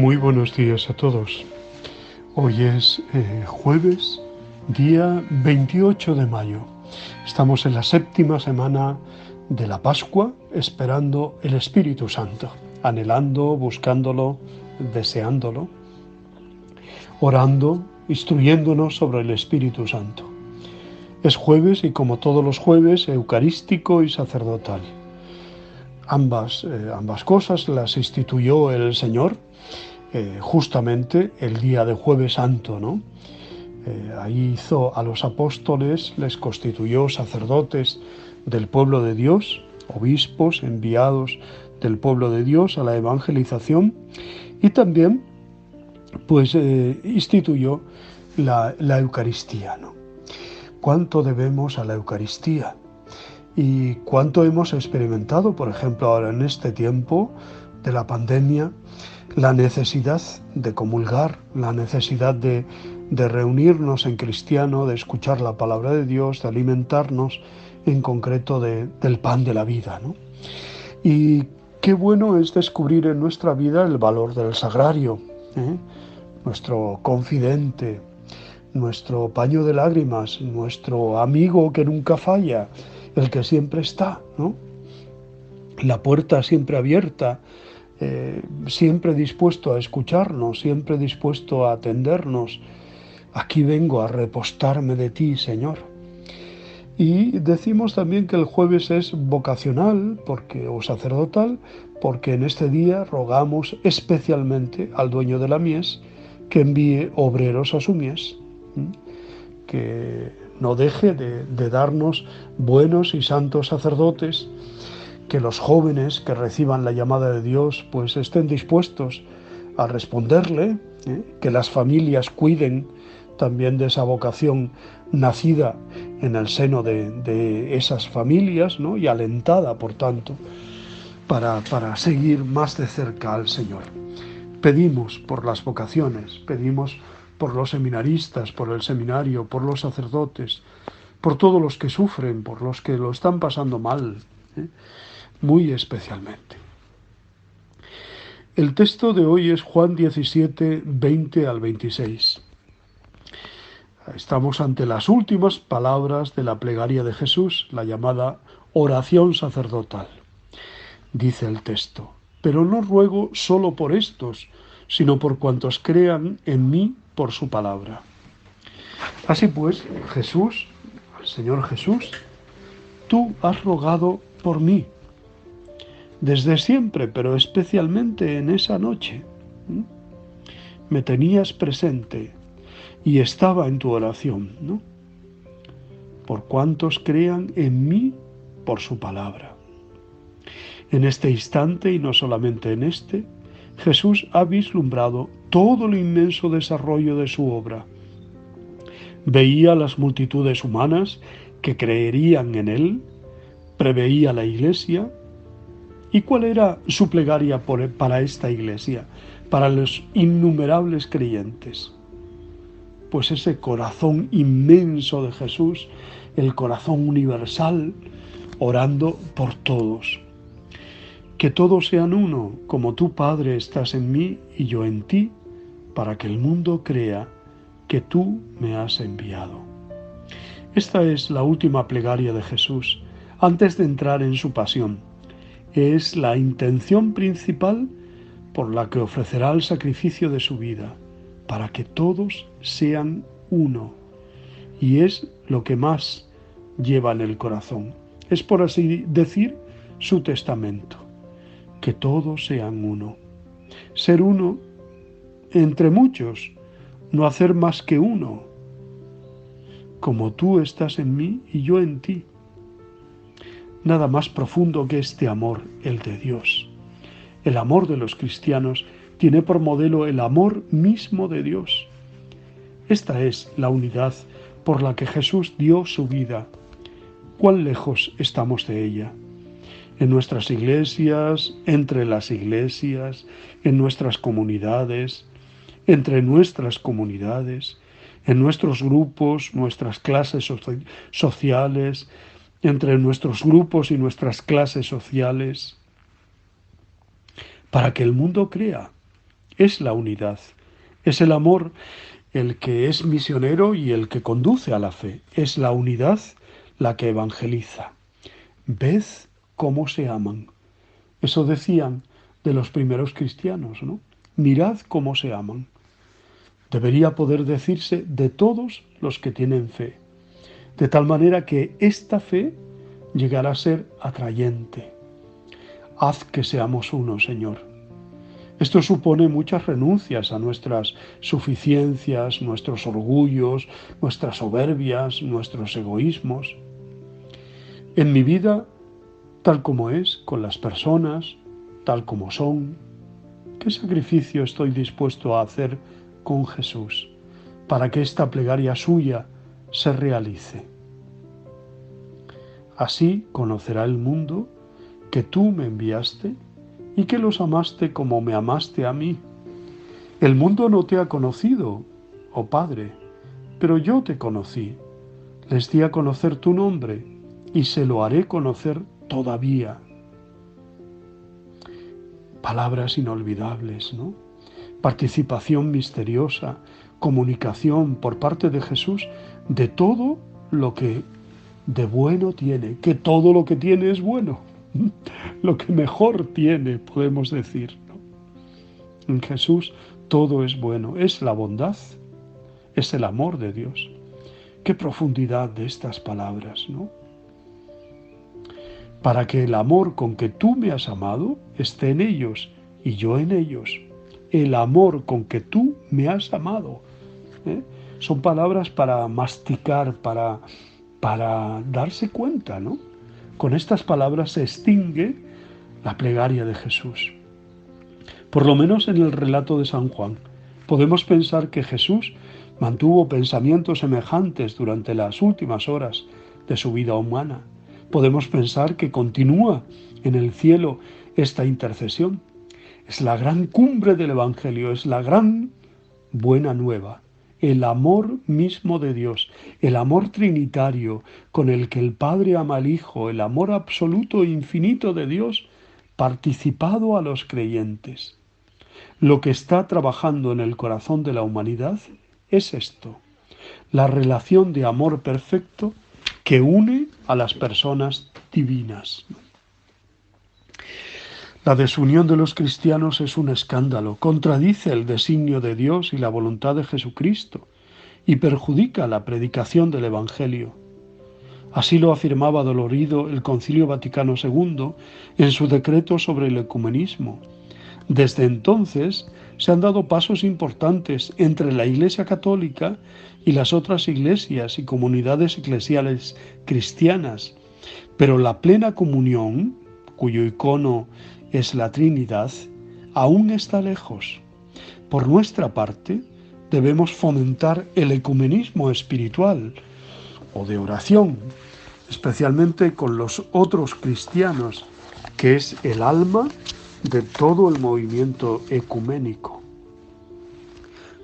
Muy buenos días a todos. Hoy es jueves, día 28 de mayo. Estamos en la séptima semana de la Pascua, esperando el Espíritu Santo, anhelando, buscándolo, deseándolo, orando, instruyéndonos sobre el Espíritu Santo. Es jueves y, como todos los jueves, eucarístico y sacerdotal. Ambas cosas las instituyó el Señor justamente el día de Jueves Santo, ¿no? Ahí hizo a los apóstoles, les constituyó sacerdotes del pueblo de Dios, obispos enviados del pueblo de Dios a la evangelización, y también instituyó la Eucaristía, ¿no? ¿Cuánto debemos a la Eucaristía? ¿Y cuánto hemos experimentado, por ejemplo, ahora en este tiempo de la pandemia, la necesidad de comulgar, la necesidad de reunirnos en cristiano, de escuchar la palabra de Dios, de alimentarnos en concreto del pan de la vida, ¿no? Y qué bueno es descubrir en nuestra vida el valor del sagrario, ¿eh? Nuestro confidente, nuestro paño de lágrimas, nuestro amigo que nunca falla, el que siempre está, ¿no? La puerta siempre abierta, siempre dispuesto a escucharnos, siempre dispuesto a atendernos. Aquí vengo a repostarme de ti, Señor. Y decimos también que el jueves es vocacional o sacerdotal, porque en este día rogamos especialmente al dueño de la mies que envíe obreros a su mies, que no deje de darnos buenos y santos sacerdotes, que los jóvenes que reciban la llamada de Dios pues estén dispuestos a responderle, que las familias cuiden también de esa vocación nacida en el seno de esas familias, ¿no? Y alentada, por tanto, para seguir más de cerca al Señor. Pedimos por las vocaciones, pedimos por los seminaristas, por el seminario, por los sacerdotes, por todos los que sufren, por los que lo están pasando mal, muy especialmente. El texto de hoy es Juan 17, 20 al 26. Estamos ante las últimas palabras de la plegaria de Jesús, la llamada oración sacerdotal. Dice el texto: pero no ruego solo por estos, sino por cuantos crean en mí por su palabra. Así pues, Jesús, el Señor Jesús, tú has rogado por mí, desde siempre, pero especialmente en esa noche. Me tenías presente y estaba en tu oración, ¿no? Por cuantos crean en mí por su palabra. En este instante, y no solamente en este, Jesús ha vislumbrado todo el inmenso desarrollo de su obra. Veía las multitudes humanas que creerían en él, preveía la Iglesia. ¿Y cuál era su plegaria para esta Iglesia, para los innumerables creyentes? Pues ese corazón inmenso de Jesús, el corazón universal, orando por todos. Que todos sean uno, como tú, Padre, estás en mí y yo en ti, para que el mundo crea que tú me has enviado. Esta es la última plegaria de Jesús, antes de entrar en su pasión. Es la intención principal por la que ofrecerá el sacrificio de su vida, para que todos sean uno. Y es lo que más lleva en el corazón. Es, por así decir, su testamento. Que todos sean uno. Ser uno entre muchos, no hacer más que uno. Como tú estás en mí y yo en ti. Nada más profundo que este amor, el de Dios. El amor de los cristianos tiene por modelo el amor mismo de Dios. Esta es la unidad por la que Jesús dio su vida. ¿Cuán lejos estamos de ella? En nuestras iglesias, entre las iglesias, en nuestras comunidades, entre nuestras comunidades, en nuestros grupos, nuestras clases sociales, entre nuestros grupos y nuestras clases sociales, para que el mundo crea es la unidad. Es el amor el que es misionero y el que conduce a la fe. Es la unidad la que evangeliza. Ved cómo se aman. Eso decían de los primeros cristianos, ¿no? Mirad cómo se aman. Debería poder decirse de todos los que tienen fe, de tal manera que esta fe llegará a ser atrayente. Haz que seamos uno, Señor. Esto supone muchas renuncias a nuestras suficiencias, nuestros orgullos, nuestras soberbias, nuestros egoísmos. En mi vida, tal como es, con las personas, tal como son, ¿qué sacrificio estoy dispuesto a hacer con Jesús para que esta plegaria suya se realice? Así conocerá el mundo que tú me enviaste y que los amaste como me amaste a mí. El mundo no te ha conocido, oh Padre, pero yo te conocí. Les di a conocer tu nombre y se lo haré conocer todavía. Palabras inolvidables, ¿no? Participación misteriosa, comunicación por parte de Jesús de todo lo que de bueno tiene, que todo lo que tiene es bueno, lo que mejor tiene, podemos decir, ¿no? En Jesús todo es bueno, es la bondad, es el amor de Dios. Qué profundidad de estas palabras, ¿no? Para que el amor con que tú me has amado esté en ellos y yo en ellos. El amor con que tú me has amado. ¿Eh? Son palabras para masticar, para darse cuenta, ¿no? Con estas palabras se extingue la plegaria de Jesús. Por lo menos en el relato de San Juan, podemos pensar que Jesús mantuvo pensamientos semejantes durante las últimas horas de su vida humana. Podemos pensar que continúa en el cielo esta intercesión. Es la gran cumbre del Evangelio, es la gran buena nueva, el amor mismo de Dios, el amor trinitario con el que el Padre ama al Hijo, el amor absoluto e infinito de Dios, participado a los creyentes. Lo que está trabajando en el corazón de la humanidad es esto, la relación de amor perfecto que une a las personas divinas. La desunión de los cristianos es un escándalo, contradice el designio de Dios y la voluntad de Jesucristo y perjudica la predicación del Evangelio. Así lo afirmaba dolorido el Concilio Vaticano II en su decreto sobre el ecumenismo. Desde entonces se han dado pasos importantes entre la Iglesia Católica y las otras iglesias y comunidades eclesiales cristianas, pero la plena comunión, cuyo icono es la Trinidad, aún está lejos. Por nuestra parte, debemos fomentar el ecumenismo espiritual o de oración, especialmente con los otros cristianos, que es el alma de todo el movimiento ecuménico.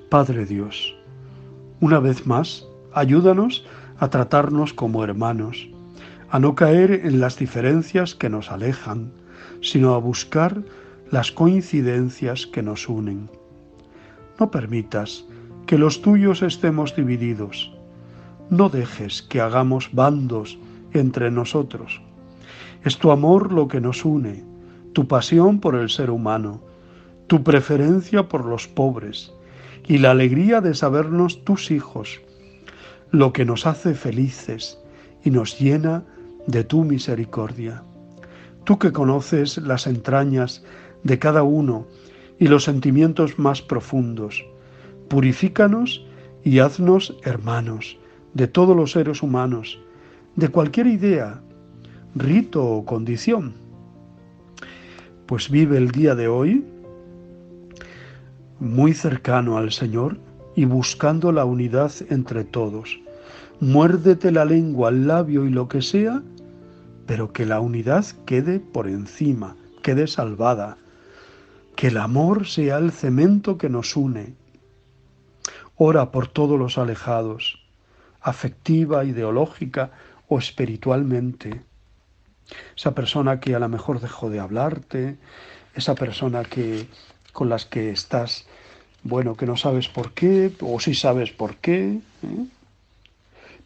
Padre Dios, una vez más, ayúdanos a tratarnos como hermanos, a no caer en las diferencias que nos alejan, sino a buscar las coincidencias que nos unen. No permitas que los tuyos estemos divididos. No dejes que hagamos bandos entre nosotros. Es tu amor lo que nos une, tu pasión por el ser humano, tu preferencia por los pobres y la alegría de sabernos tus hijos, lo que nos hace felices y nos llena de tu misericordia. Tú que conoces las entrañas de cada uno y los sentimientos más profundos, purifícanos y haznos hermanos de todos los seres humanos, de cualquier idea, rito o condición. Pues vive el día de hoy muy cercano al Señor y buscando la unidad entre todos. Muérdete la lengua, el labio y lo que sea, pero que la unidad quede por encima, quede salvada. Que el amor sea el cemento que nos une. Ora por todos los alejados, afectiva, ideológica o espiritualmente. Esa persona que a lo mejor dejó de hablarte, esa persona que con las que estás, bueno, que no sabes por qué, o sí sabes por qué.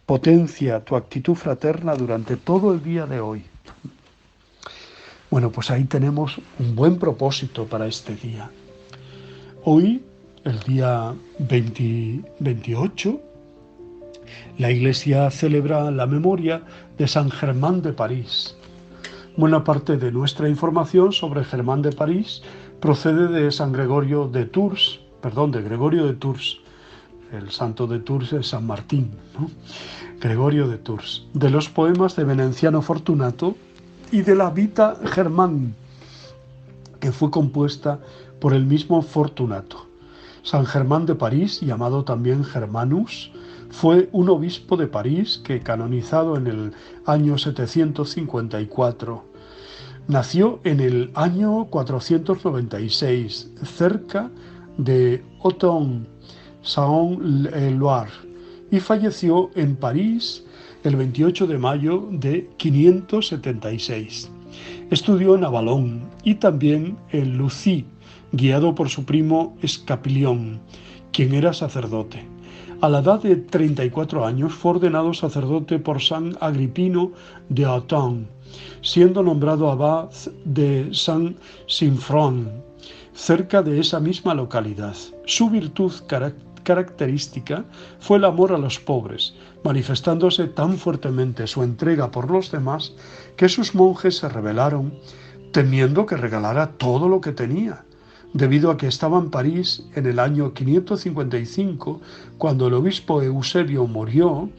Potencia tu actitud fraterna durante todo el día de hoy. Bueno, pues ahí tenemos un buen propósito para este día. Hoy, el día 28, la Iglesia celebra la memoria de San Germán de París. Buena parte de nuestra información sobre Germán de París procede de San Gregorio de Tours, de Gregorio de Tours. El santo de Tours es San Martín, ¿no? Gregorio de Tours, de los poemas de Venenciano Fortunato y de la Vita Germán, que fue compuesta por el mismo Fortunato. San Germán de París, llamado también Germanus, fue un obispo de París que, canonizado en el año 754, nació en el año 496, cerca de Autun, Saône-et-Loire, y falleció en París el 28 de mayo de 576. Estudió en Avalon y también en Lucy, guiado por su primo Escapilión, quien era sacerdote. A la edad de 34 años fue ordenado sacerdote por San Agripino de Autun, siendo nombrado abad de Saint-Sinfron, cerca de esa misma localidad. Su virtud característica fue el amor a los pobres, manifestándose tan fuertemente su entrega por los demás que sus monjes se rebelaron, temiendo que regalara todo lo que tenía, debido a que estaba en París en el año 555, cuando el obispo Eusebio murió.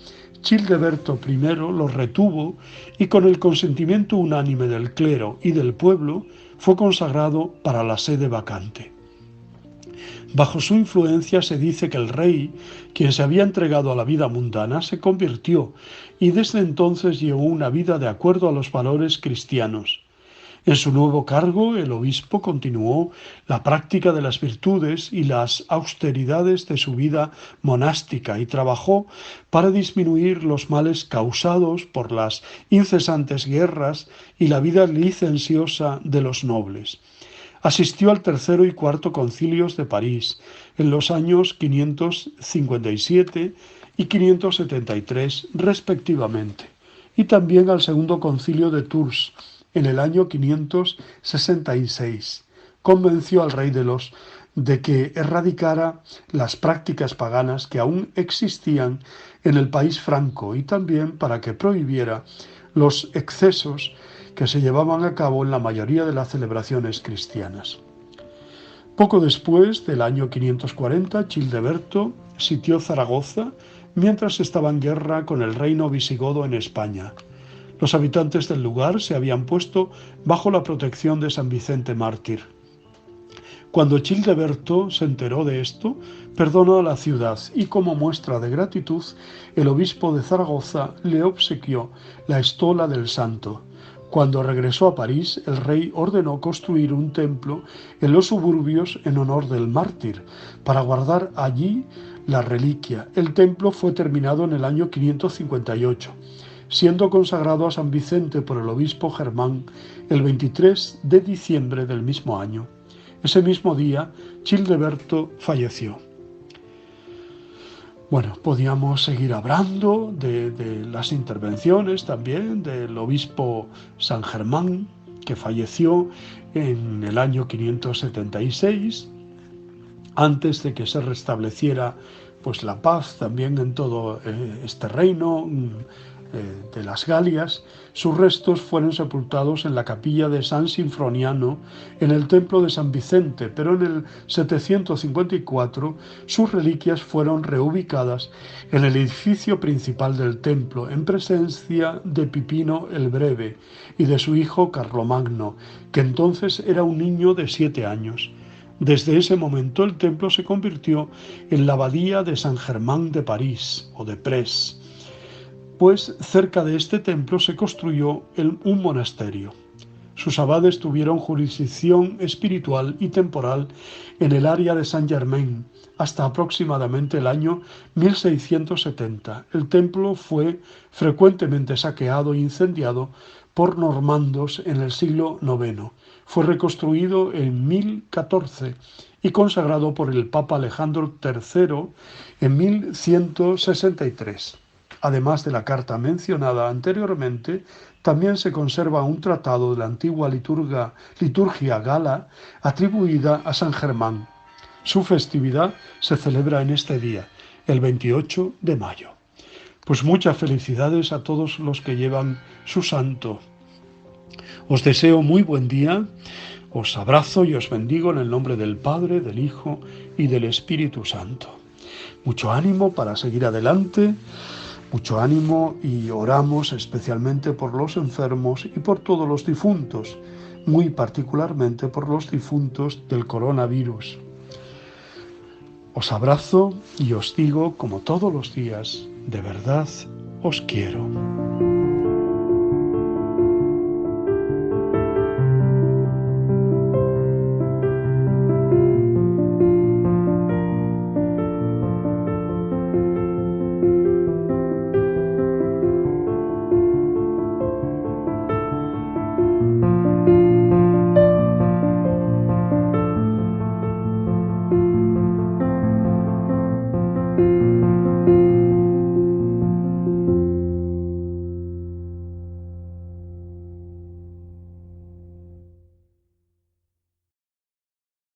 Childeberto I lo retuvo y, con el consentimiento unánime del clero y del pueblo, fue consagrado para la sede vacante. Bajo su influencia se dice que el rey, quien se había entregado a la vida mundana, se convirtió y desde entonces llevó una vida de acuerdo a los valores cristianos. En su nuevo cargo, el obispo continuó la práctica de las virtudes y las austeridades de su vida monástica y trabajó para disminuir los males causados por las incesantes guerras y la vida licenciosa de los nobles. Asistió al tercero y cuarto concilios de París en los años 557 y 573 respectivamente, y también al segundo concilio de Tours en el año 566. Convenció al rey de que erradicara las prácticas paganas que aún existían en el país franco y también para que prohibiera los excesos que se llevaban a cabo en la mayoría de las celebraciones cristianas. Poco después del año 540, Childeberto sitió Zaragoza mientras estaba en guerra con el reino visigodo en España. Los habitantes del lugar se habían puesto bajo la protección de San Vicente Mártir. Cuando Childeberto se enteró de esto, perdonó a la ciudad y, como muestra de gratitud, el obispo de Zaragoza le obsequió la estola del santo. Cuando regresó a París, el rey ordenó construir un templo en los suburbios en honor del mártir, para guardar allí la reliquia. El templo fue terminado en el año 558. Siendo consagrado a San Vicente por el obispo Germán el 23 de diciembre del mismo año. Ese mismo día, Childeberto falleció. Bueno, podíamos seguir hablando de las intervenciones también del obispo San Germán, que falleció en el año 576, antes de que se restableciera pues la paz también en todo este reino de las Galias. Sus restos fueron sepultados en la capilla de San Sinfroniano en el templo de San Vicente, pero en el 754 sus reliquias fueron reubicadas en el edificio principal del templo, en presencia de Pipino el Breve y de su hijo Carlomagno, que entonces era un niño de 7 años. Desde ese momento el templo se convirtió en la abadía de San Germán de París o de Prés, pues cerca de este templo se construyó un monasterio. Sus abades tuvieron jurisdicción espiritual y temporal en el área de Saint-Germain hasta aproximadamente el año 1670. El templo fue frecuentemente saqueado e incendiado por normandos en el siglo IX. Fue reconstruido en 1014 y consagrado por el Papa Alejandro III en 1163. Además de la carta mencionada anteriormente, también se conserva un tratado de la antigua liturgia gala atribuida a San Germán. Su festividad se celebra en este día, el 28 de mayo. Pues muchas felicidades a todos los que llevan su santo. Os deseo muy buen día, os abrazo y os bendigo en el nombre del Padre, del Hijo y del Espíritu Santo. Mucho ánimo para seguir adelante, mucho ánimo, y oramos especialmente por los enfermos y por todos los difuntos, muy particularmente por los difuntos del coronavirus. Os abrazo y os digo, como todos los días, de verdad os quiero.